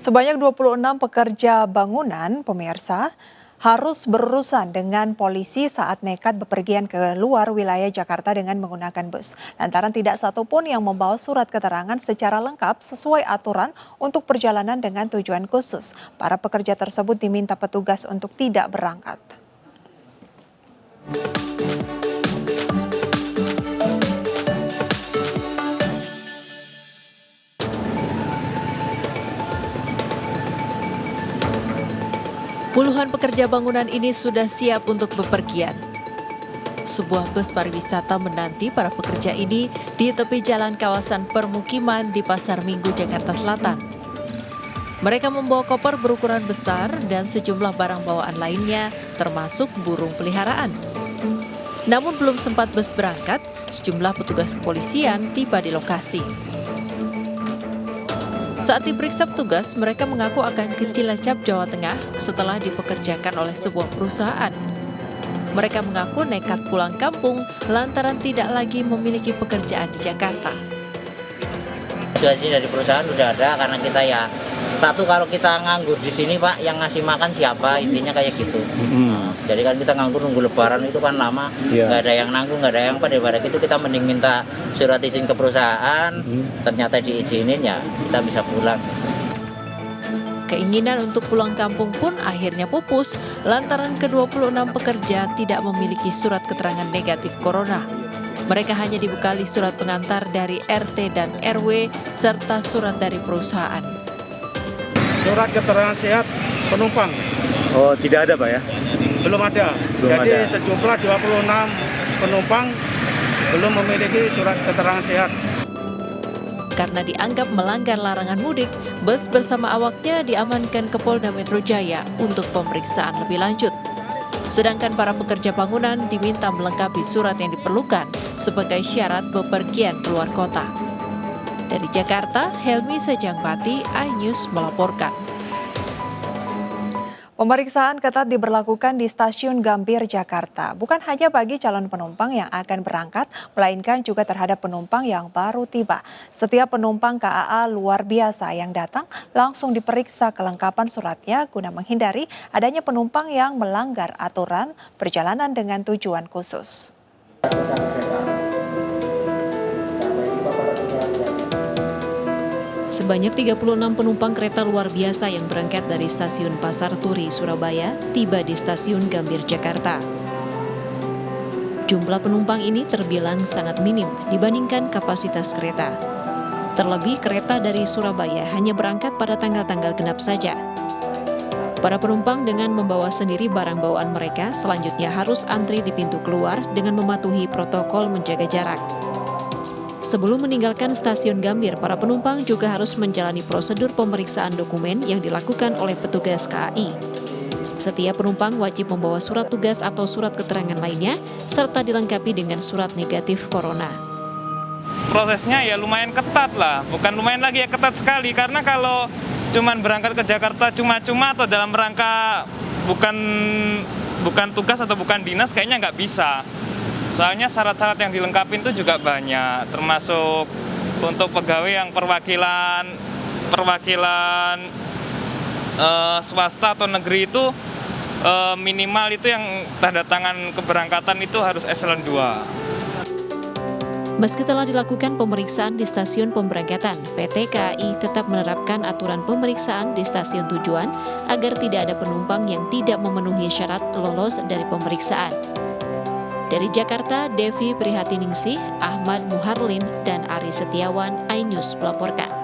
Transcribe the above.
Sebanyak 26 pekerja bangunan, pemirsa, harus berurusan dengan polisi saat nekat bepergian ke luar wilayah Jakarta dengan menggunakan bus. Lantaran tidak satupun yang membawa surat keterangan secara lengkap sesuai aturan untuk perjalanan dengan tujuan khusus. Para pekerja tersebut diminta petugas untuk tidak berangkat. Puluhan pekerja bangunan ini sudah siap untuk bepergian. Sebuah bus pariwisata menanti para pekerja ini di tepi jalan kawasan permukiman di Pasar Minggu, Jakarta Selatan. Mereka membawa koper berukuran besar dan sejumlah barang bawaan lainnya, termasuk burung peliharaan. Namun belum sempat bus berangkat, sejumlah petugas kepolisian tiba di lokasi. Saat diperiksa petugas, mereka mengaku akan ke Cilacap, Jawa Tengah setelah dipekerjakan oleh sebuah perusahaan. Mereka mengaku nekat pulang kampung lantaran tidak lagi memiliki pekerjaan di Jakarta. Gaji dari perusahaan udah ada karena kita ya satu kalau kita nganggur di sini Pak yang ngasih makan siapa intinya kayak gitu. Jadi kan kita nganggur nunggu lebaran itu kan lama, nggak ada yang nanggung, nggak ada yang daripada itu kita mending minta surat izin ke perusahaan, ternyata diizinin ya kita bisa pulang. Keinginan untuk pulang kampung pun akhirnya pupus lantaran ke-26 pekerja tidak memiliki surat keterangan negatif corona. Mereka hanya dibekali surat pengantar dari RT dan RW serta surat dari perusahaan. Surat keterangan sehat penumpang. Oh, tidak ada Pak ya? Belum ada. Belum Jadi ada. sejumlah 26 penumpang belum memiliki surat keterangan sehat. Karena dianggap melanggar larangan mudik, bus bersama awaknya diamankan ke Polda Metro Jaya untuk pemeriksaan lebih lanjut. Sedangkan para pekerja bangunan diminta melengkapi surat yang diperlukan sebagai syarat bepergian keluar kota. Dari Jakarta, Helmi Sejangbati, iNews melaporkan. Pemeriksaan ketat diberlakukan di Stasiun Gambir, Jakarta. Bukan hanya bagi calon penumpang yang akan berangkat, melainkan juga terhadap penumpang yang baru tiba. Setiap penumpang KAA luar biasa yang datang langsung diperiksa kelengkapan suratnya guna menghindari adanya penumpang yang melanggar aturan perjalanan dengan tujuan khusus. Sebanyak 36 penumpang kereta luar biasa yang berangkat dari Stasiun Pasar Turi, Surabaya, tiba di Stasiun Gambir, Jakarta. Jumlah penumpang ini terbilang sangat minim dibandingkan kapasitas kereta. Terlebih kereta dari Surabaya hanya berangkat pada tanggal-tanggal genap saja. Para penumpang dengan membawa sendiri barang bawaan mereka selanjutnya harus antri di pintu keluar dengan mematuhi protokol menjaga jarak. Sebelum meninggalkan Stasiun Gambir, para penumpang juga harus menjalani prosedur pemeriksaan dokumen yang dilakukan oleh petugas KAI. Setiap penumpang wajib membawa surat tugas atau surat keterangan lainnya, serta dilengkapi dengan surat negatif corona. Prosesnya ya lumayan ketat lah, bukan lumayan lagi ya ketat sekali, karena kalau cuman berangkat ke Jakarta cuma-cuma atau dalam rangka bukan tugas atau bukan dinas kayaknya nggak bisa. Soalnya syarat-syarat yang dilengkapi itu juga banyak, termasuk untuk pegawai yang perwakilan swasta atau negeri itu minimal itu yang tanda tangan keberangkatan itu harus eselon 2. Meski telah dilakukan pemeriksaan di stasiun pemberangkatan, PT KAI tetap menerapkan aturan pemeriksaan di stasiun tujuan agar tidak ada penumpang yang tidak memenuhi syarat lolos dari pemeriksaan. Dari Jakarta, Devi Prihatiningsih, Ahmad Muharlin, dan Ari Setiawan, iNews melaporkan.